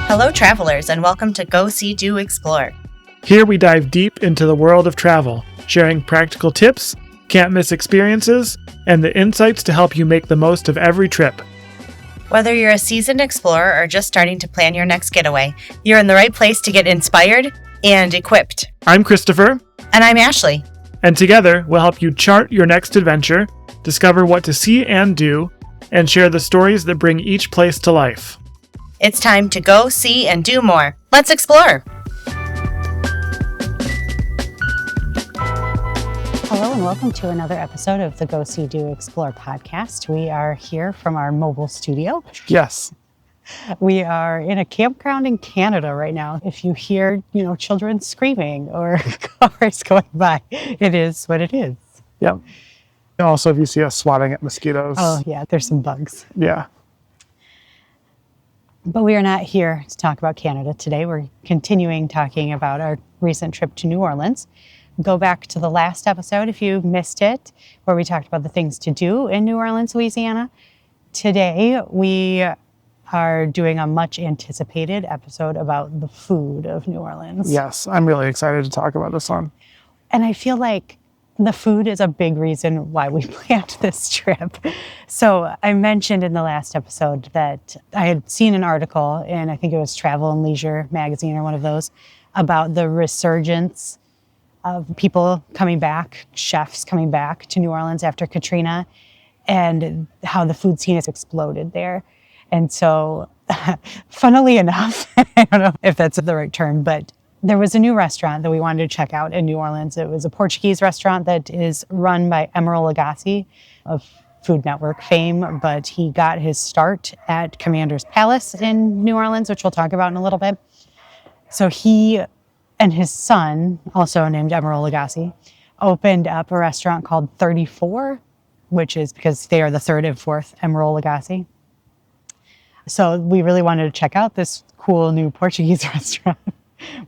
Hello, travelers, and welcome to Go See, Do, Explore. Here we dive deep into the world of travel, sharing practical tips, can't-miss experiences, and the insights to help you make the most of every trip. Whether you're a seasoned explorer or just starting to plan your next getaway, you're in the right place to get inspired and equipped. I'm Christopher. And I'm Ashleigh. And together, we'll help you chart your next adventure, discover what to see and do, and share the stories that bring each place to life. It's time to go, see, and do more. Let's explore! Hello and welcome to another episode of the Go See, Do, Explore podcast. We are here from our mobile studio. Yes. We are in a campground in Canada right now. If you hear, children screaming or cars going by, it is what it is. Yep. Also, if you see us swatting at mosquitoes. Oh, yeah, there's some bugs. Yeah. But we are not here to talk about Canada today. We're continuing talking about our recent trip to New Orleans. Go back to the last episode if you missed it, where we talked about the things to do in New Orleans, Louisiana. Today, we are doing a much anticipated episode about the food of New Orleans. Yes, I'm really excited to talk about this one. And I feel like the food is a big reason why we planned this trip. So I mentioned in the last episode that I had seen an article in, I think it was Travel and Leisure magazine or one of those, about the resurgence of people coming back, chefs coming back to New Orleans after Katrina, and how the food scene has exploded there. And so, funnily enough, I don't know if that's the right term, but there was a new restaurant that we wanted to check out in New Orleans. It was a Portuguese restaurant that is run by Emeril Lagasse of Food Network fame, but he got his start at Commander's Palace in New Orleans, which we'll talk about in a little bit. So he and his son, also named Emeril Lagasse, opened up a restaurant called 34, which is because they are the third and fourth Emeril Lagasse. So we really wanted to check out this cool new Portuguese restaurant.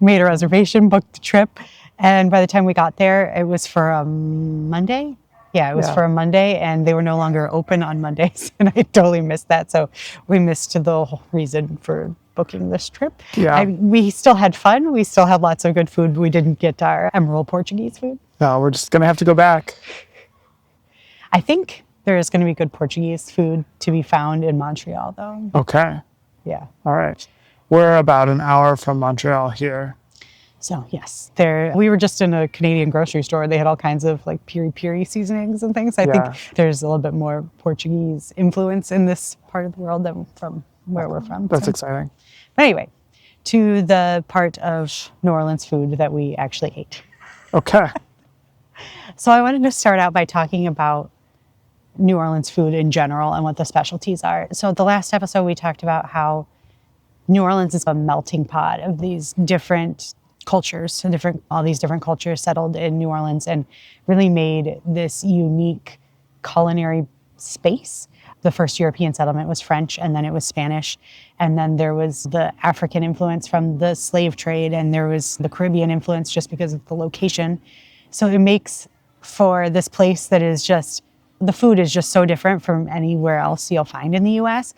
Made a reservation, booked the trip, and by the time we got there, it was for a Monday. Yeah, it was for a Monday, and they were no longer open on Mondays, and I totally missed that. So we missed the whole reason for booking this trip. Yeah. We still had fun. We still have lots of good food, but we didn't get our Emeril Portuguese food. No, we're just going to have to go back. I think there is going to be good Portuguese food to be found in Montreal, though. Okay. Yeah. All right. We're about an hour from Montreal here. So yes, we were just in a Canadian grocery store. They had all kinds of like piri-piri seasonings and things. I think there's a little bit more Portuguese influence in this part of the world than from where we're from. That's exciting. But anyway, to the part of New Orleans food that we actually ate. Okay. So I wanted to start out by talking about New Orleans food in general and what the specialties are. So the last episode we talked about how New Orleans is a melting pot of these different cultures, all these different cultures settled in New Orleans and really made this unique culinary space. The first European settlement was French, and then it was Spanish. And then there was the African influence from the slave trade, and there was the Caribbean influence just because of the location. So it makes for this place that is just, the food is just so different from anywhere else you'll find in the U.S.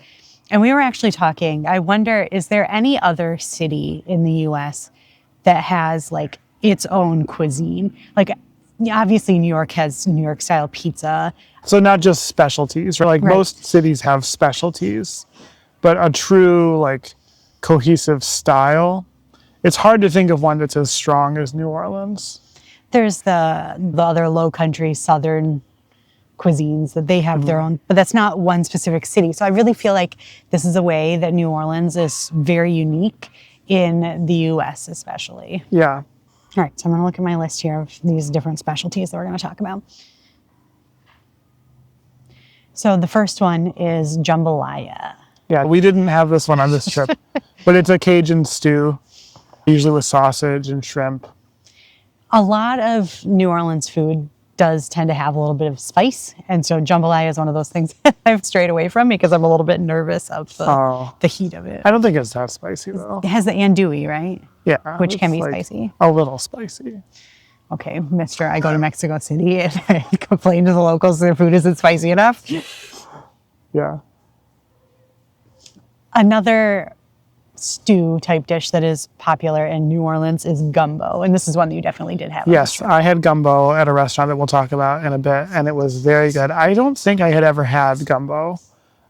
And we were actually talking, I wonder, is there any other city in the U.S. that has like its own cuisine? Like, obviously New York has New York style pizza. So not just specialties, right? Most cities have specialties, but a true like cohesive style. It's hard to think of one that's as strong as New Orleans. There's the other low country, southern cuisines that they have their own, but that's not one specific city. So I really feel like this is a way that New Orleans is very unique in the U.S. especially. Yeah. All right, so I'm going to look at my list here of these different specialties that we're going to talk about. So the first one is jambalaya. Yeah, we didn't have this one on this trip, but it's a Cajun stew, usually with sausage and shrimp. A lot of New Orleans food does tend to have a little bit of spice. And so jambalaya is one of those things I've strayed away from because I'm a little bit nervous of the heat of it. I don't think it's that spicy though. It has the andouille, right? Yeah. Which can be spicy. A little spicy. Okay, mister, I go to Mexico City and I complain to the locals their food isn't spicy enough. Yeah. Another stew type dish that is popular in New Orleans is gumbo. And this is one that you definitely did have. Yes, I had gumbo at a restaurant that we'll talk about in a bit, and it was very good. I don't think I had ever had gumbo.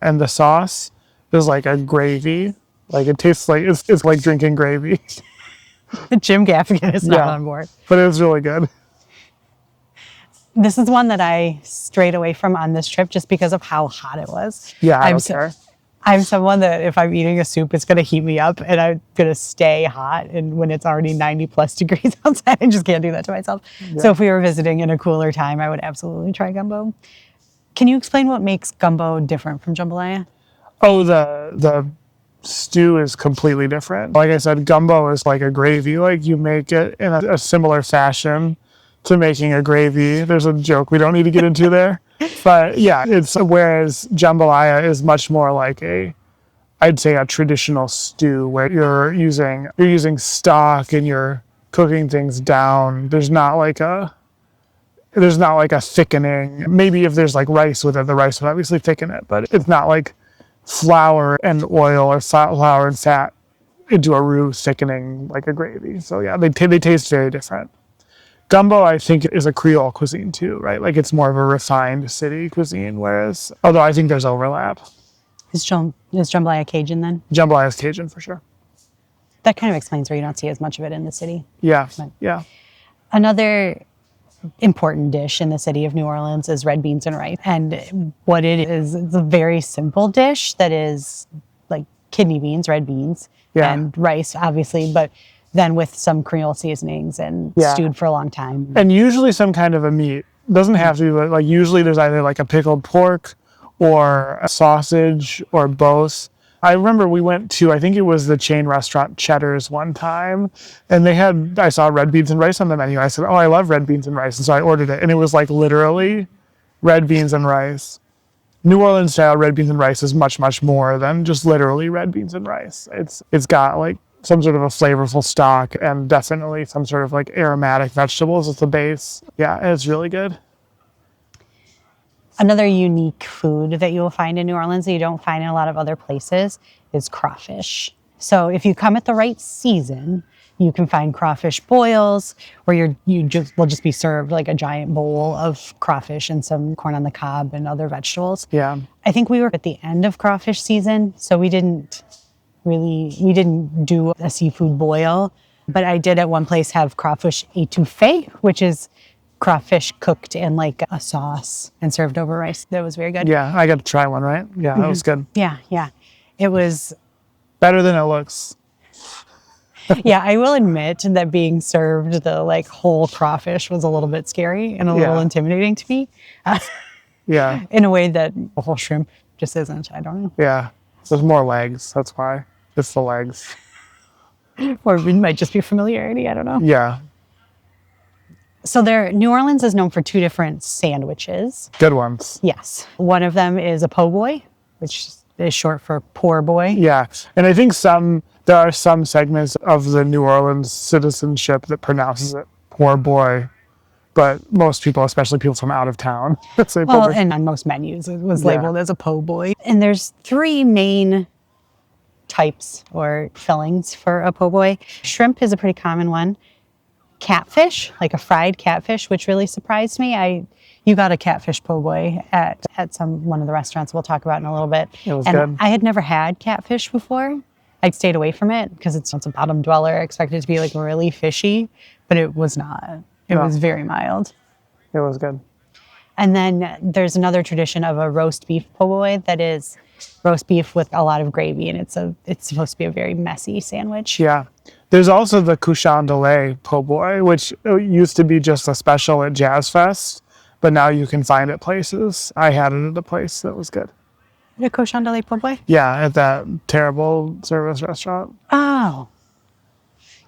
And the sauce is like a gravy. Like it tastes like, it's like drinking gravy. Jim Gaffigan is not on board. But it was really good. This is one that I strayed away from on this trip just because of how hot it was. Yeah, I don't care. I'm someone that if I'm eating a soup, it's going to heat me up and I'm going to stay hot. And when it's already 90 plus degrees outside, I just can't do that to myself. Yeah. So if we were visiting in a cooler time, I would absolutely try gumbo. Can you explain what makes gumbo different from jambalaya? Oh, the stew is completely different. Like I said, gumbo is like a gravy. Like you make it in a similar fashion to making a gravy. There's a joke we don't need to get into there. But yeah, whereas jambalaya is much more like I'd say a traditional stew where you're using stock and you're cooking things down. There's not like a thickening. Maybe if there's like rice with it, the rice would obviously thicken it, but it's not like flour and oil or flour and fat into a roux thickening like a gravy. So yeah, they taste very different. Gumbo, I think, is a Creole cuisine too, right? Like it's more of a refined city cuisine, whereas, although I think there's overlap. Is jambalaya Cajun then? Jambalaya is Cajun for sure. That kind of explains why you don't see as much of it in the city. Yeah, But yeah. Another important dish in the city of New Orleans is red beans and rice. And what it is, it's a very simple dish that is like kidney beans, red beans, and rice, obviously, but then with some Creole seasonings and stewed for a long time. And usually some kind of a meat. Doesn't have to be like usually there's either like a pickled pork or a sausage or both. I remember we went to, I think it was the chain restaurant Cheddar's one time, and I saw red beans and rice on the menu. I said, oh, I love red beans and rice. And so I ordered it, and it was like literally red beans and rice. New Orleans style red beans and rice is much, much more than just literally red beans and rice. It's got like some sort of a flavorful stock and definitely some sort of like aromatic vegetables as the base. Yeah, it's really good. Another unique food that you will find in New Orleans that you don't find in a lot of other places is crawfish. So if you come at the right season, you can find crawfish boils where will just be served like a giant bowl of crawfish and some corn on the cob and other vegetables. Yeah. I think we were at the end of crawfish season, so we didn't do a seafood boil, but I did at one place have crawfish étouffée, which is crawfish cooked in like a sauce and served over rice. That was very good. Yeah, I got to try one, right? Yeah, that was good. Yeah. It was better than it looks. Yeah, I will admit that being served the like whole crawfish was a little bit scary and a little intimidating to me. Yeah. In a way that a whole shrimp just isn't. I don't know. Yeah. There's more legs. That's why. It's the legs. Or it might just be familiarity. I don't know. Yeah. So New Orleans is known for two different sandwiches. Good ones. Yes. One of them is a po' boy, which is short for poor boy. Yeah. And I think there are some segments of the New Orleans citizenship that pronounces it poor boy. But most people, especially people from out of town, say po' boy. And on most menus, it was labeled as a po' boy. And there's three main types or fillings for a po' boy. Shrimp is a pretty common one. Catfish, like a fried catfish, which really surprised me. You got a catfish po' boy at one of the restaurants we'll talk about in a little bit. It was good. I had never had catfish before. I'd stayed away from it because it's a bottom dweller. I expected it to be like really fishy, but it was not. It was very mild. It was good. And then there's another tradition of a roast beef po' boy that is roast beef with a lot of gravy, and it's supposed to be a very messy sandwich. Yeah. There's also the couchon de lait po' boy, which used to be just a special at Jazz Fest, but now you can find it places. I had it at a place that was good. The couchon de lait po' boy? Yeah, at that terrible service restaurant. Oh.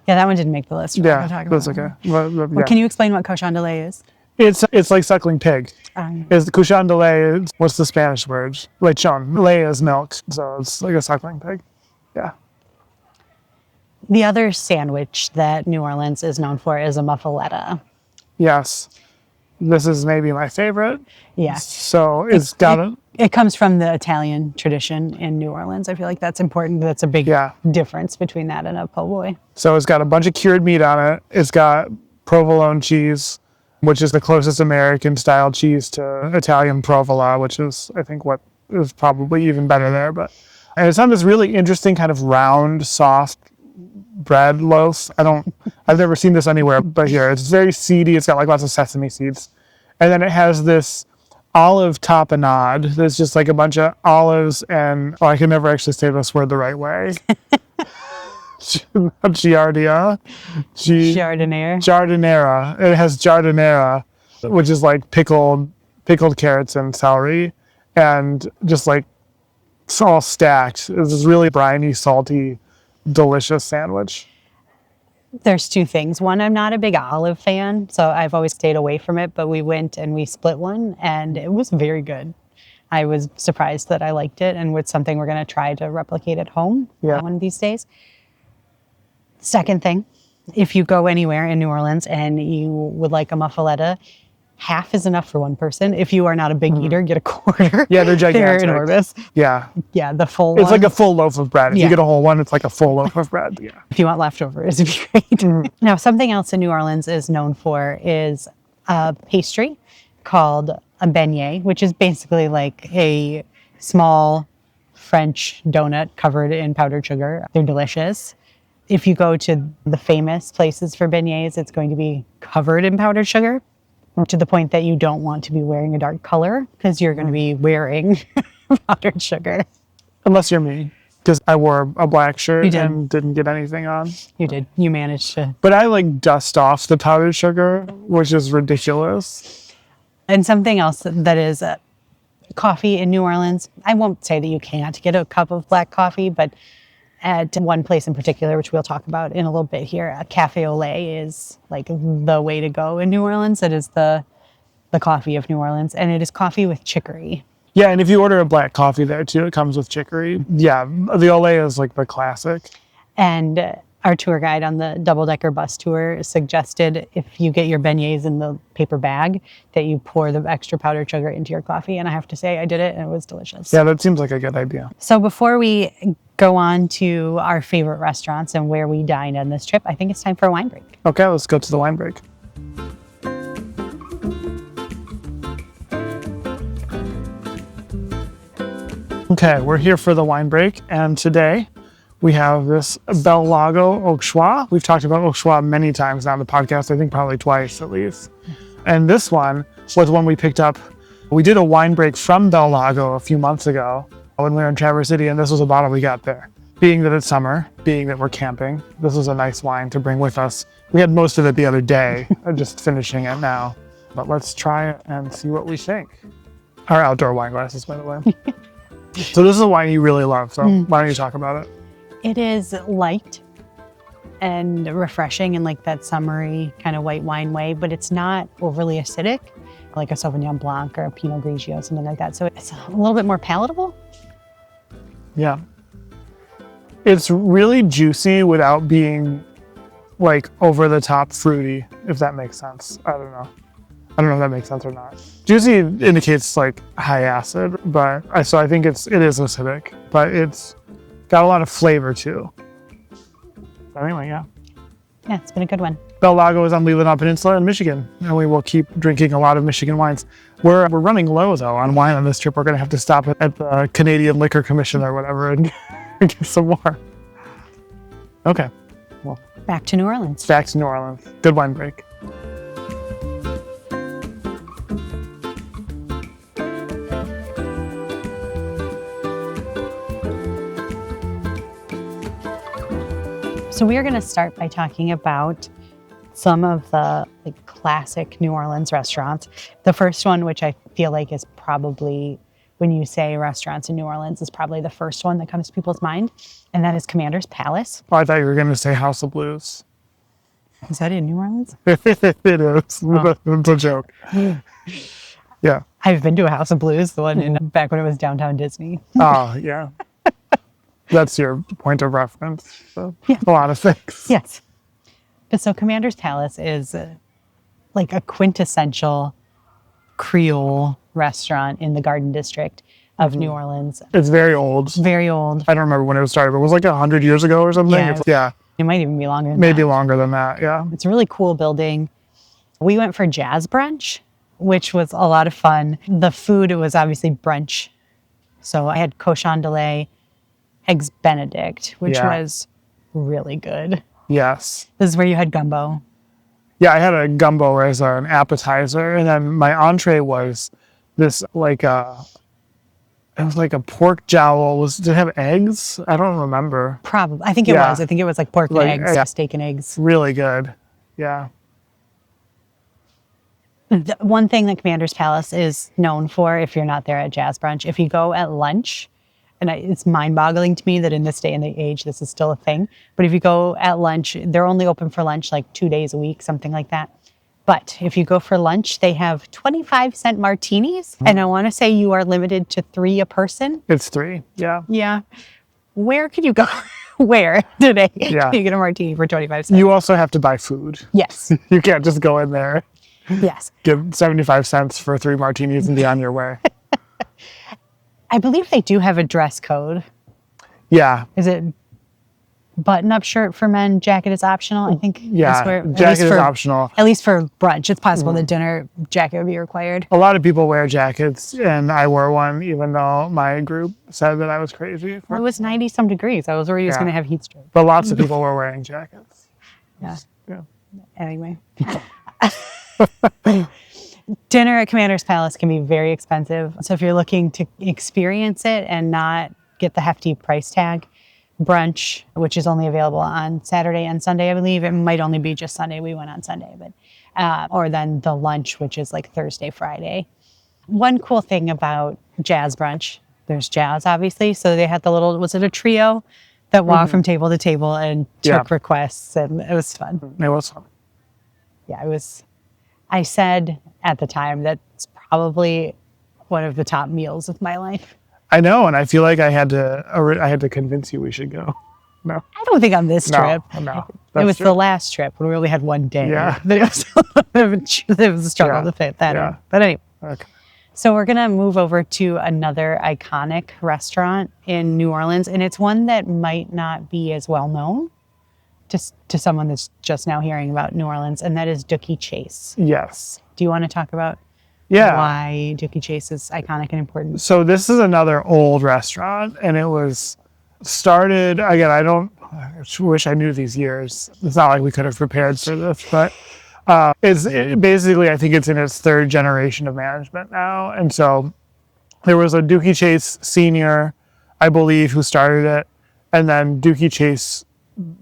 Yeah, that one didn't make the list. Yeah, that's okay. Well, can you explain what couchon de lait is? It's like suckling pig. Is the couchon de lait, what's the Spanish word? Lechon. Lait is milk, so it's like a suckling pig. Yeah. The other sandwich that New Orleans is known for is a muffuletta. Yes. This is maybe my favorite. Yeah. So it's got It comes from the Italian tradition in New Orleans. I feel like that's important. That's a big difference between that and a po' boy. So it's got a bunch of cured meat on it. It's got provolone cheese, which is the closest American style cheese to Italian provola, which is, I think, what is probably even better there. And it's on this really interesting kind of round, soft bread loaf. I've never seen this anywhere but here. It's very seedy. It's got like lots of sesame seeds. And then it has this olive tapenade. There's just like a bunch of olives and, I can never actually say this word the right way. Giardia. Jardinera. It has jardinera, which is like pickled carrots and celery, and just like it's all stacked. It's this really briny, salty, delicious sandwich. There's two things. One, I'm not a big olive fan, so I've always stayed away from it, but we went and we split one, and it was very good. I was surprised that I liked it, and it's something we're going to try to replicate at home one of these days. Second thing, if you go anywhere in New Orleans and you would like a muffuletta, half is enough for one person. If you are not a big eater, get a quarter. Yeah, they're gigantic. They're enormous. Yeah. Yeah, the full It's one. like a full loaf of bread. If you get a whole one, it's like a full loaf of bread. Yeah. If you want leftovers, it'd be great. Now, something else in New Orleans is known for is a pastry called a beignet, which is basically like a small French donut covered in powdered sugar. They're delicious. If you go to the famous places for beignets, it's going to be covered in powdered sugar, to the point that you don't want to be wearing a dark color because you're going to be wearing powdered sugar. Unless you're me, because I wore a black shirt and didn't get anything on. You did. You managed to. But I like dust off the powdered sugar, which is ridiculous. And something else that is coffee in New Orleans, I won't say that you can't get a cup of black coffee, but at one place in particular, which we'll talk about in a little bit here, a cafe au lait is like the way to go in New Orleans. It is the coffee of New Orleans, and it is coffee with chicory. Yeah, and if you order a black coffee there too, it comes with chicory. Yeah, the au lait is like the classic. And our tour guide on the double-decker bus tour suggested if you get your beignets in the paper bag, that you pour the extra powdered sugar into your coffee. And I have to say, I did it, and it was delicious. Yeah, that seems like a good idea. So before we go on to our favorite restaurants and where we dine on this trip, I think it's time for a wine break. Okay, let's go to the wine break. Okay, we're here for the wine break, and today we have this Bel Lago Auxerrois. We've talked about Auxerrois many times now on the podcast, I think probably twice at least. And this one was one we picked up. We did a wine break from Bel Lago a few months ago when we were in Traverse City, and this was a bottle we got there. Being that it's summer, being that we're camping, this was a nice wine to bring with us. We had most of it the other day, just finishing it now. But let's try it and see what we think. Our outdoor wine glasses, by the way. So this is a wine you really love, so why don't you talk about it? It is light and refreshing in like that summery kind of white wine way, but it's not overly acidic, like a Sauvignon Blanc or a Pinot Grigio, something like that. So it's a little bit more palatable. Yeah. It's really juicy without being like over the top fruity, if that makes sense. I don't know if that makes sense or not. Juicy indicates like high acid, but so I think it is acidic, but it's got a lot of flavor too. Anyway, yeah. Yeah, it's been a good one. Bel Lago is on Leelanau Peninsula in Michigan, and we will keep drinking a lot of Michigan wines. We're running low though on wine on this trip. We're gonna have to stop at the Canadian Liquor Commission or whatever and get some more. Okay. Well, back to New Orleans. Back to New Orleans. Good wine break. So we are going to start by talking about some of the classic New Orleans restaurants. The first one, which I feel like is probably, when you say restaurants in New Orleans, is probably the first one that comes to people's mind, and that is Commander's Palace. Oh, I thought you were going to say House of Blues. Is that in New Orleans? It is. Oh. It's a joke. Yeah. I've been to a House of Blues, the one back when it was downtown Disney. Oh, yeah. That's your point of reference. So Yeah. A lot of things. Yes. But so Commander's Palace is like a quintessential Creole restaurant in the Garden District. of New Orleans. It's very old. Very old. I don't remember when it was started, but it was like 100 years ago or something. Yeah. It might even be longer than Maybe that. longer than that, yeah. It's a really cool building. We went for jazz brunch, which was a lot of fun. The food, it was obviously brunch. So I had cochon de lait, eggs Benedict, which was really good. Yes. This is where you had gumbo. Yeah, I had a gumbo as an appetizer, and then my entree was this it was like a pork jowl. Did it have eggs? I don't remember. Probably. I think it was. I think it was like pork and eggs, steak and eggs. Really good. Yeah. The one thing that Commander's Palace is known for, if you're not there at jazz brunch, if you go at lunch, and it's mind-boggling to me that in this day and age this is still a thing, but if you go at lunch, they're only open for lunch like 2 days a week, something like that. But if you go for lunch, they have 25-cent martinis, and I want to say you are limited to 3 a person. It's 3, yeah. Yeah. Where could you go? Where today? Yeah. You get a martini for 25 cents. You also have to buy food. Yes. You can't just go in there. Yes. Give 75 cents for 3 martinis and be on your way. I believe they do have a dress code. Yeah. Is it button-up shirt for men, jacket is optional? I think Yeah, jacket is optional. At least for brunch. It's possible the dinner jacket would be required. A lot of people wear jackets, and I wore one even though my group said that I was crazy. It was 90-some degrees. I was worried he was going to have heat stroke. But lots of people were wearing jackets. Yeah. Yeah. Anyway. Dinner at Commander's Palace can be very expensive. So if you're looking to experience it and not get the hefty price tag, brunch, which is only available on Saturday and Sunday, I believe. It might only be just Sunday. We went on Sunday, but or then the lunch, which is like Thursday, Friday. One cool thing about jazz brunch, there's jazz, obviously. So they had the little, was it a trio that walked from table to table and took requests, and it was fun. It was fun. Yeah, it was. I said at the time that's probably one of the top meals of my life. I know, and I feel like I had to convince you we should go. No. I don't think on this trip. No. It was the last trip when we only had one day. Yeah. It was a struggle to fit that in. But anyway. Okay. So we're going to move over to another iconic restaurant in New Orleans, and it's one that might not be as well known to someone that's just now hearing about New Orleans, and that is Dooky Chase. Yes. Do you want to talk about why Dooky Chase is iconic and important? So this is another old restaurant, and it was started, again, I wish I knew these years. It's not like we could have prepared for this, but basically, I think it's in its 3rd generation of management now. And so there was a Dooky Chase Senior, I believe, who started it, and then Dooky Chase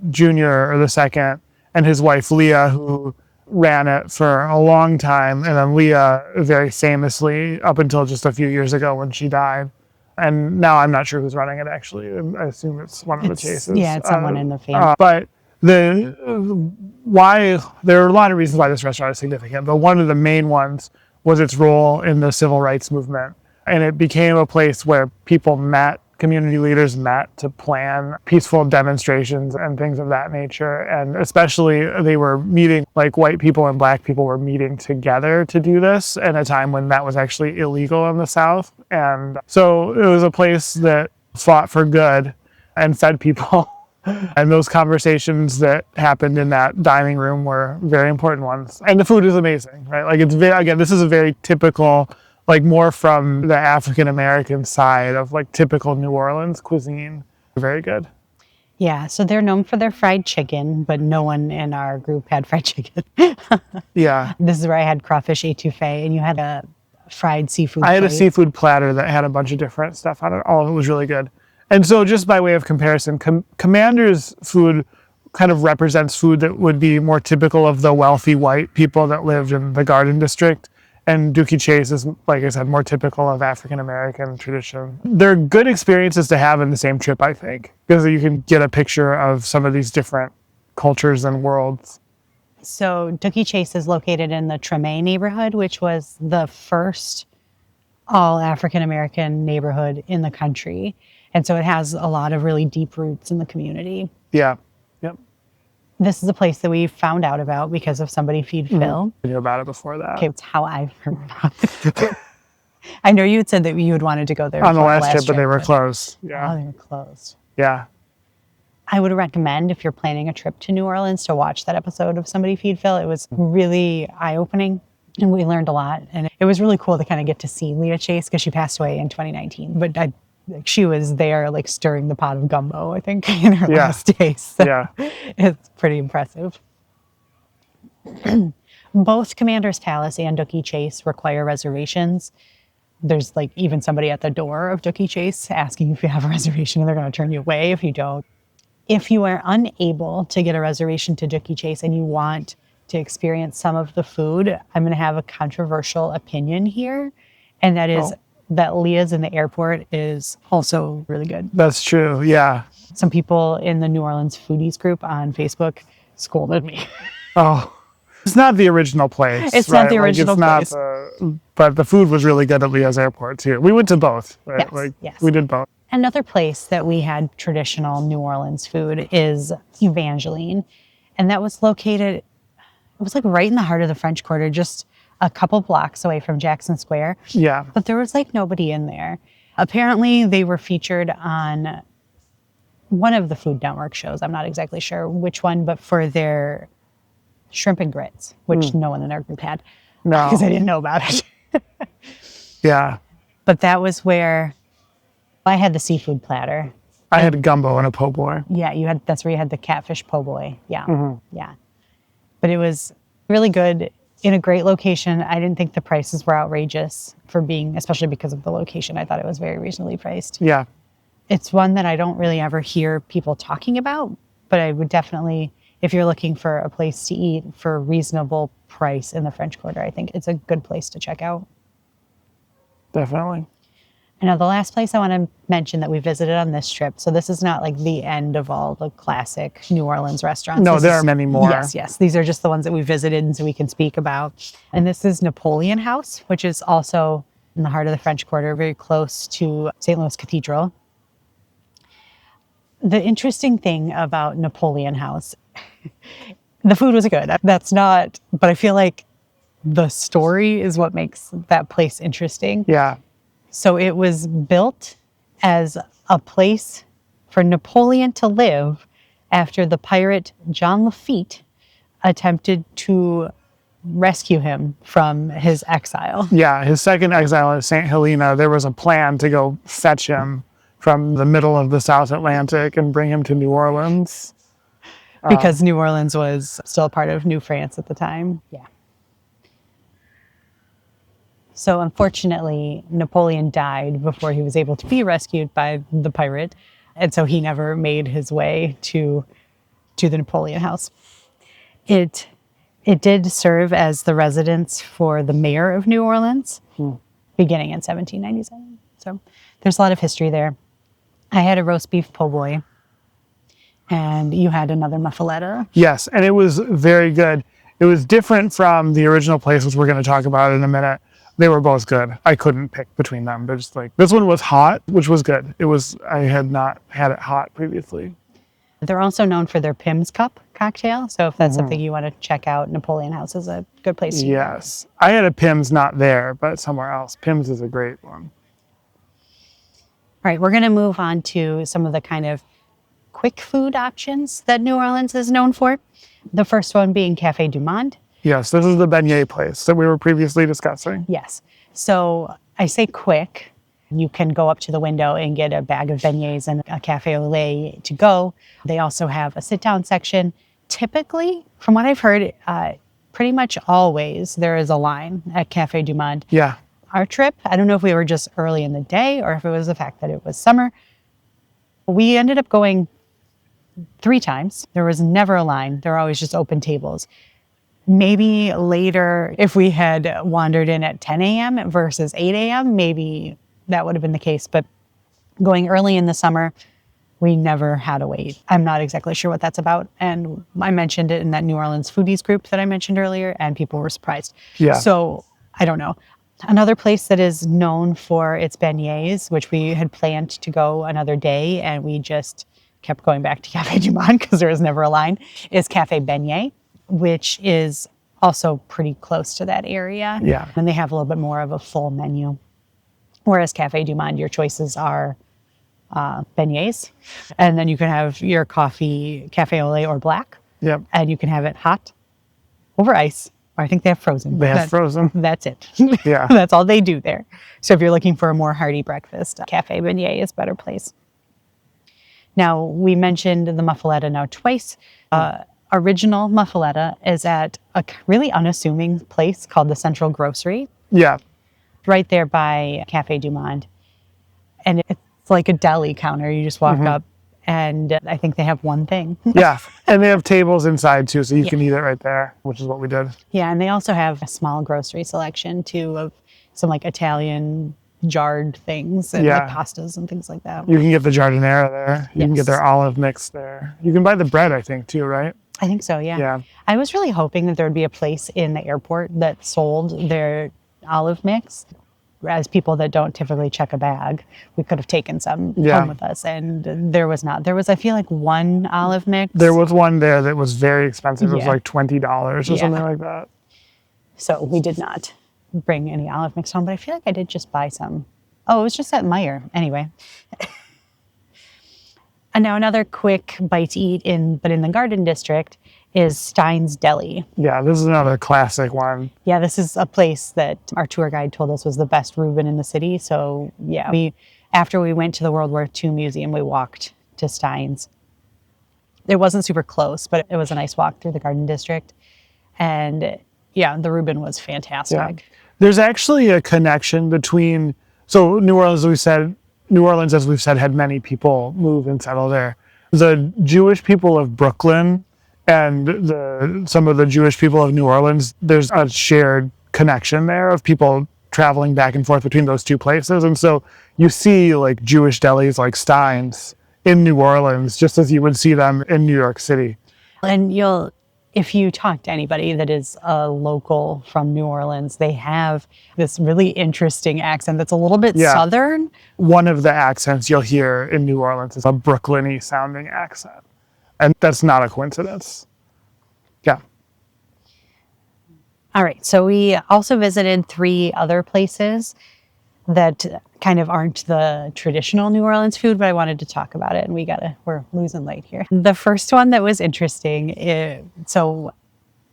Jr. or the second, and his wife Leah, who ran it for a long time. And then Leah, very famously, up until just a few years ago when she died. And now I'm not sure who's running it, actually. I assume it's one of the Chases. Yeah, it's someone in the family. But there are a lot of reasons why this restaurant is significant, but one of the main ones was its role in the civil rights movement. And it became a place where people met, community leaders met to plan peaceful demonstrations and things of that nature. And especially they were meeting, like white people and black people were meeting together to do this at a time when that was actually illegal in the South. And so it was a place that fought for good and fed people. And those conversations that happened in that dining room were very important ones. And the food is amazing, right? Like this is a very typical, like more from the African-American side of like typical New Orleans cuisine. Very good. Yeah, so they're known for their fried chicken, but no one in our group had fried chicken. Yeah. This is where I had crawfish etouffee, and you had a fried seafood I had plate. a seafood platter that had a bunch of different stuff on it. All of it was really good. And so just by way of comparison, Commander's food kind of represents food that would be more typical of the wealthy white people that lived in the Garden District. And Dooky Chase is, like I said, more typical of African-American tradition. They're good experiences to have in the same trip, I think, because you can get a picture of some of these different cultures and worlds. So Dooky Chase is located in the Treme neighborhood, which was the first all African-American neighborhood in the country. And so it has a lot of really deep roots in the community. Yeah. Yep. This is a place that we found out about because of Somebody Feed Phil. I knew about it before that. Okay, it's how I heard about it. I know you had said that you had wanted to go there on the last trip, but they were closed. Yeah. Oh, they were closed. Yeah. I would recommend, if you're planning a trip to New Orleans, to watch that episode of Somebody Feed Phil. It was really eye-opening, and we learned a lot. And it was really cool to kind of get to see Leah Chase, because she passed away in 2019. But she was there, like, stirring the pot of gumbo, I think, in her last days. So it's pretty impressive. Both Commander's Palace and Dooky Chase require reservations. There's, like, even somebody at the door of Dooky Chase asking if you have a reservation, and they're going to turn you away if you don't. If you are unable to get a reservation to Dooky Chase and you want to experience some of the food, I'm going to have a controversial opinion here, and that is that Leah's in the airport is also really good. That's true, yeah. Some people in the New Orleans foodies group on Facebook scolded me. Oh, it's not the original place. It's not the original place. But the food was really good at Leah's airport, too. We went to both, right? Yes. We did both. Another place that we had traditional New Orleans food is Evangeline. And that was located, it was like right in the heart of the French Quarter, just a couple blocks away from Jackson Square. Yeah. But there was like nobody in there. Apparently they were featured on one of the Food Network shows. I'm not exactly sure which one, but for their shrimp and grits, which no one in our group had. No. Because I didn't know about it. Yeah. But that was where I had the seafood platter. I had a gumbo and a po' boy. Yeah, that's where you had the catfish po' boy. Yeah, yeah. But it was really good in a great location. I didn't think the prices were outrageous for being, especially because of the location. I thought it was very reasonably priced. Yeah. It's one that I don't really ever hear people talking about, but I would definitely, if you're looking for a place to eat for a reasonable price in the French Quarter, I think it's a good place to check out. Definitely. And now the last place I want to mention that we visited on this trip, so this is not like the end of all the classic New Orleans restaurants. No, there are many more. Yes. These are just the ones that we visited and so we can speak about. And this is Napoleon House, which is also in the heart of the French Quarter, very close to St. Louis Cathedral. The interesting thing about Napoleon House, the food was good. That's not, but I feel like the story is what makes that place interesting. Yeah. So it was built as a place for Napoleon to live after the pirate John Lafitte attempted to rescue him from his exile. Yeah, his second exile at St. Helena, there was a plan to go fetch him from the middle of the South Atlantic and bring him to New Orleans. Because New Orleans was still a part of New France at the time. Yeah. So unfortunately, Napoleon died before he was able to be rescued by the pirate. And so he never made his way to the Napoleon House. It did serve as the residence for the mayor of New Orleans, beginning in 1797. So there's a lot of history there. I had a roast beef po' boy, and you had another muffuletta. Yes, and it was very good. It was different from the original place, which we're going to talk about in a minute. They were both good. I couldn't pick between them. They're just like, this one was hot, which was good. I had not had it hot previously. They're also known for their Pim's Cup cocktail. So if that's something you want to check out, Napoleon House is a good place to eat. Yes. I had a Pim's, not there, but somewhere else. Pim's is a great one. All right, we're going to move on to some of the kind of quick food options that New Orleans is known for. The first one being Café du Monde. Yes, this is the beignet place that we were previously discussing. Yes. So I say quick. You can go up to the window and get a bag of beignets and a cafe au lait to go. They also have a sit-down section. Typically, from what I've heard, pretty much always there is a line at Café du Monde. Yeah. Our trip, I don't know if we were just early in the day or if it was the fact that it was summer. We ended up going 3 times. There was never a line. There were always just open tables. Maybe later, if we had wandered in at 10 a.m. versus 8 a.m., maybe that would have been the case. But going early in the summer, we never had a wait. I'm not exactly sure what that's about. And I mentioned it in that New Orleans foodies group that I mentioned earlier, and people were surprised. Yeah. So I don't know. Another place that is known for its beignets, which we had planned to go another day, and we just kept going back to Café du Monde because there was never a line, is Café Beignet, which is also pretty close to that area. Yeah. And they have a little bit more of a full menu. Whereas Cafe du Monde, your choices are beignets. And then you can have your coffee cafe au lait or black. Yep. And you can have it hot over ice. Or I think they have frozen. They have frozen. That's it. Yeah. That's all they do there. So if you're looking for a more hearty breakfast, Cafe Beignet is a better place. Now, we mentioned the muffuletta now twice. Original muffuletta is at a really unassuming place called the Central Grocery. Yeah. Right there by Cafe du Monde. And it's like a deli counter. You just walk up, and I think they have one thing. Yeah. And they have tables inside too, so you can eat it right there, which is what we did. Yeah, and they also have a small grocery selection too of some like Italian jarred things and like pastas and things like that. You can get the giardiniera there. You can get their olive mix there. You can buy the bread, I think, too, right? I think so, yeah. Yeah. I was really hoping that there would be a place in the airport that sold their olive mix. As people that don't typically check a bag, we could have taken some home with us, and there was not. There was, I feel like, one olive mix. There was one there that was very expensive. It was like $20 or something like that. So we did not bring any olive mix home, but I feel like I did just buy some. Oh, it was just at Meijer. Anyway. And now another quick bite to eat in the Garden District is Stein's Deli. Yeah, this is another classic one. Yeah, this is a place that our tour guide told us was the best Reuben in the city. So yeah, after we went to the World War II Museum, we walked to Stein's. It wasn't super close, but it was a nice walk through the Garden District. And yeah, the Reuben was fantastic. Yeah. There's actually a connection between, so New Orleans, as we've said, had many people move and settle there. The Jewish people of Brooklyn and some of the Jewish people of New Orleans, there's a shared connection there of people traveling back and forth between those two places. And so you see like Jewish delis like Stein's in New Orleans, just as you would see them in New York City. And if you talk to anybody that is a local from New Orleans, they have this really interesting accent that's a little bit Southern. One of the accents you'll hear in New Orleans is a Brooklyn-y sounding accent. And that's not a coincidence. Yeah. All right. So we also visited 3 other places that kind of aren't the traditional New Orleans food, but I wanted to talk about it, and we're losing light here. The first one that was interesting, so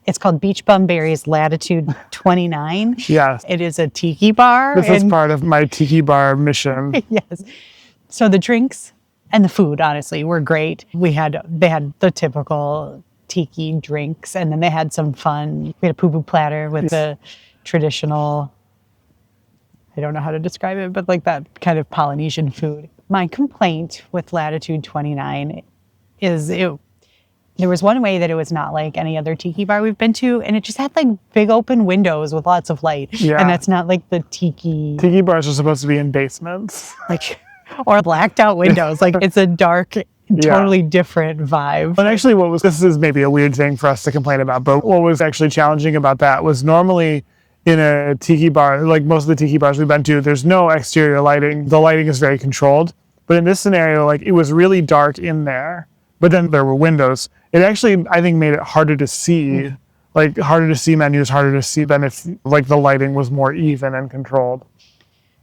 it's called Beach Bum Berry's Latitude 29. Yes. It is a tiki bar. This is part of my tiki bar mission. Yes. So the drinks and the food, honestly, were great. They had the typical tiki drinks, and then they had some fun. We had a poo-poo platter with the traditional, I don't know how to describe it, but like that kind of Polynesian food. My complaint with Latitude 29 is there was one way that it was not like any other tiki bar we've been to, and it just had like big open windows with lots of light. Yeah. And that's not like the tiki. Tiki bars are supposed to be in basements. Like, or blacked out windows. Like it's a dark, totally different vibe. And actually this is maybe a weird thing for us to complain about, but what was actually challenging about that was normally in a tiki bar, like most of the tiki bars we've been to, there's no exterior lighting. The lighting is very controlled. But in this scenario, like it was really dark in there, but then there were windows. It actually, I think, made it harder to see, like harder to see menus, harder to see than if like the lighting was more even and controlled.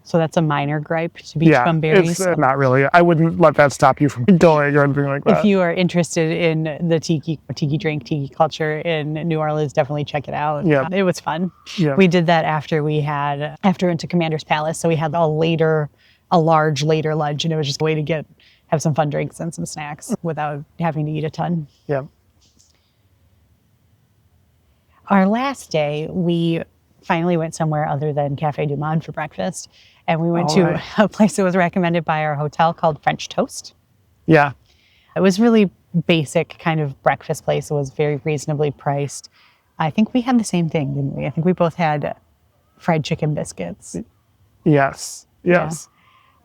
So that's a minor gripe to Beach Bum Berries. It's not really. I wouldn't let that stop you from going or anything like that. If you are interested in the tiki drink, tiki culture in New Orleans, definitely check it out. Yeah. It was fun. Yeah. We did that after we went to Commander's Palace. So we had a large later lunch, and it was just a way to have some fun drinks and some snacks without having to eat a ton. Yeah. Our last day, we finally went somewhere other than Cafe du Monde for breakfast. And we went to a place that was recommended by our hotel called French Toast. Yeah. It was really basic kind of breakfast place. It was very reasonably priced. I think we had the same thing, didn't we? I think we both had fried chicken biscuits. Yes. Yeah,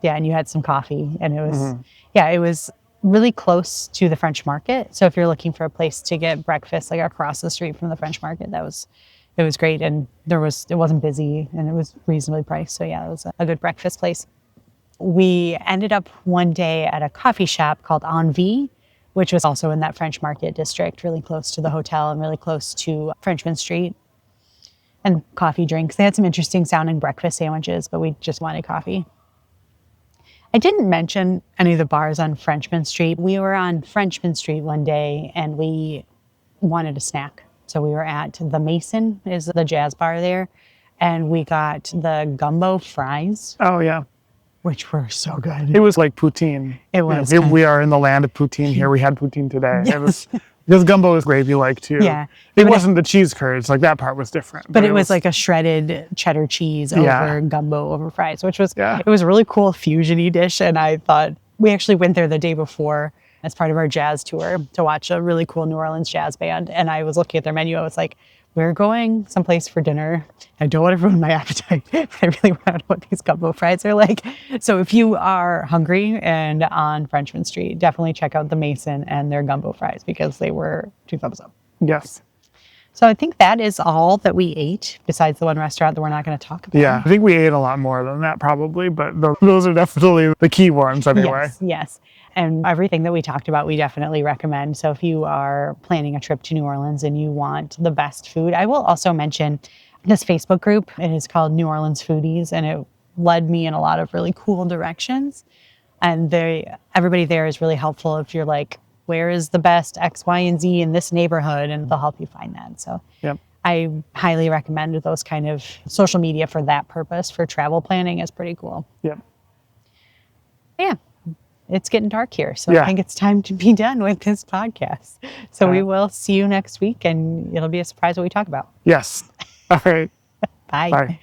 and you had some coffee. And it was, it was really close to the French market. So if you're looking for a place to get breakfast like across the street from the French market, it was great, and it wasn't busy, and it was reasonably priced. So yeah, it was a good breakfast place. We ended up one day at a coffee shop called Envie, which was also in that French Market district, really close to the hotel and really close to Frenchman Street. and coffee drinks. They had some interesting sounding breakfast sandwiches, but we just wanted coffee. I didn't mention any of the bars on Frenchman Street. We were on Frenchman Street one day and we wanted a snack. So we were at the Mason, is the jazz bar there, and we got the gumbo fries. Oh, yeah. Which were so good. It was like poutine. It was. We are in the land of poutine here. We had poutine today. Yes. It was, because gumbo is gravy-like too. Yeah. It wasn't the cheese curds. Like that part was different. But it was like a shredded cheddar cheese over gumbo over fries, which was, Yeah. it was a really cool fusion-y dish. And I thought, we actually went there the day before as part of our jazz tour to watch a really cool New Orleans jazz band. And I was looking at their menu. I was like, we're going someplace for dinner. I don't want to ruin my appetite. I really want to know what these gumbo fries are like. So if you are hungry and on Frenchman Street, definitely check out the Mason and their gumbo fries because they were 2 thumbs up. Yes. So I think that is all that we ate besides the one restaurant that we're not going to talk about. Yeah. I think we ate a lot more than that probably, but those are definitely the key ones anyway. Yes. And everything that we talked about, we definitely recommend. So if you are planning a trip to New Orleans and you want the best food, I will also mention this Facebook group. It is called New Orleans Foodies, and it led me in a lot of really cool directions. And everybody there is really helpful if you're like, where is the best X, Y, and Z in this neighborhood? And they'll help you find that. So I highly recommend those kind of social media for that purpose. For travel planning is pretty cool. Yep. Yeah. It's getting dark here, so I think it's time to be done with this podcast. So we will see you next week, and it'll be a surprise what we talk about. Yes. All right. Bye. Bye.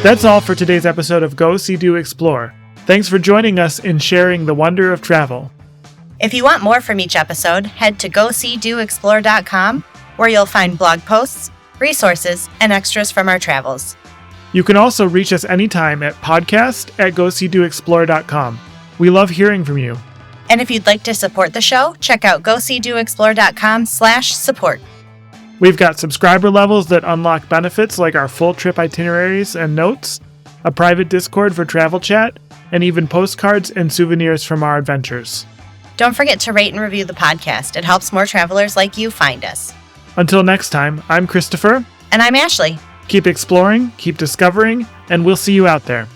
That's all for today's episode of Go, See, Do, Explore. Thanks for joining us in sharing the wonder of travel. If you want more from each episode, head to GoSeeDoExplore.com, where you'll find blog posts, resources, and extras from our travels. You can also reach us anytime at podcast@GoSeeDoExplore.com. We love hearing from you. And if you'd like to support the show, check out GoSeeDoExplore.com/support. We've got subscriber levels that unlock benefits like our full trip itineraries and notes, a private Discord for travel chat, and even postcards and souvenirs from our adventures. Don't forget to rate and review the podcast. It helps more travelers like you find us. Until next time, I'm Christopher. And I'm Ashleigh. Keep exploring, keep discovering, and we'll see you out there.